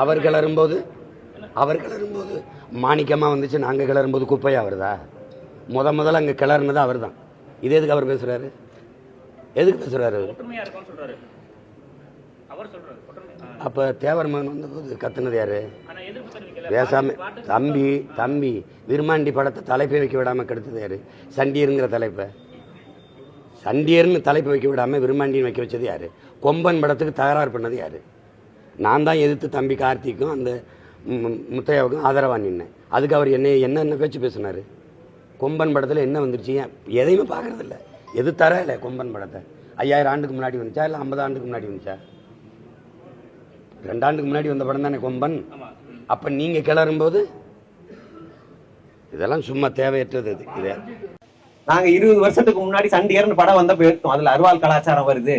அவர் கிளறும்போது மாணிக்கமா வந்துச்சு, நாங்க கிளறும்போது குப்பையா வருதா? முதல்ல அங்க கிளறுனது அவர் தான். இது எதுக்கு அவர் பேசுறாரு? எதுக்கு பேசுறாரு? அப்ப தேவர் மகன் வந்தபோது கத்துனது யாரு? பேசாம தம்பி விருமாண்டி படத்தை தலைப்பை வைக்க விடாம கெடுத்தது யாரு? சண்டியருங்கிற தலைப்பை, சண்டியர்னு தலைப்பை வைக்க விடாம விருமாண்டின்னு வைக்க வச்சது யாரு? கொம்பன் படத்துக்கு தகராறு பண்ணது யாரு? நான் தான் எதிர்த்து தம்பி கார்த்திக்கும் அந்த முத்தையாவுக்கும் ஆதரவா நின்னேன். அதுக்கு அவர் என்ன பேச்சு பேசினாரு? கொம்பன் படத்தில் என்ன வந்துருச்சு? எதையுமே பார்க்கறது இல்லை. எது தர இல்லை கொம்பன் படத்தை. 5000 ஆண்டுக்கு முன்னாடி வந்துச்சா இல்லை 50 ஆண்டுக்கு முன்னாடி வந்துச்சா? 2 ஆண்டுக்கு முன்னாடி வந்த படம் தானே கொம்பன். அப்ப நீங்க கிளறும்போது இதெல்லாம் சும்மா தேவையற்றது. இது நாங்க 20 வருஷத்துக்கு முன்னாடி சண்டியர்னு படம் வந்தப்ப எதிர்த்தோம். அதுல அருவாள் கலாச்சாரம் வருது,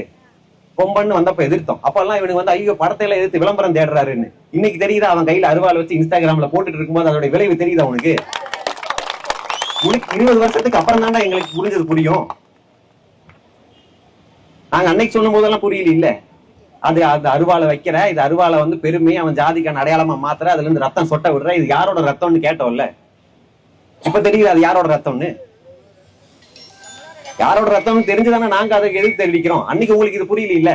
கொம்பன்னு வந்தப்ப எதிர்த்தோம். அப்பெல்லாம் இவனுக்கு வந்து ஐயோ படத்தை எல்லாம் எதிர்த்து விளம்பரம் தேடுறாருன்னு. இன்னைக்கு தெரியுதா அவன் கையில அருவாள் வச்சு இன்ஸ்டாகிராம்ல போட்டுட்டு இருக்கும்போது அதோட விளைவு தெரியுதா உனக்கு? 20 வருஷத்துக்கு அப்புறம் தான்டா எங்களுக்கு புரிஞ்சது புரியும். நாங்க அன்னைக்கு சொல்லும் போதெல்லாம் புரியல. இல்ல அது அருவாளை வைக்கிற, இது அருவாளை வந்து பெருமை அவன் ஜாதிக்கான அடையாளமா மாத்துற, அதுல இருந்து ரத்தம் சொட்ட விடுற, இது யாரோட ரத்தம்னு கேட்டோம்ல. இப்ப தெரியுது அது யாரோட ரத்தம்னு. யாரோட ரத்தம்னு தெரிஞ்சுதானே நாங்க அதுக்கு எதிர்த்து தெரிவிக்கிறோம். அன்னைக்கு உங்களுக்கு இது புரியல இல்ல.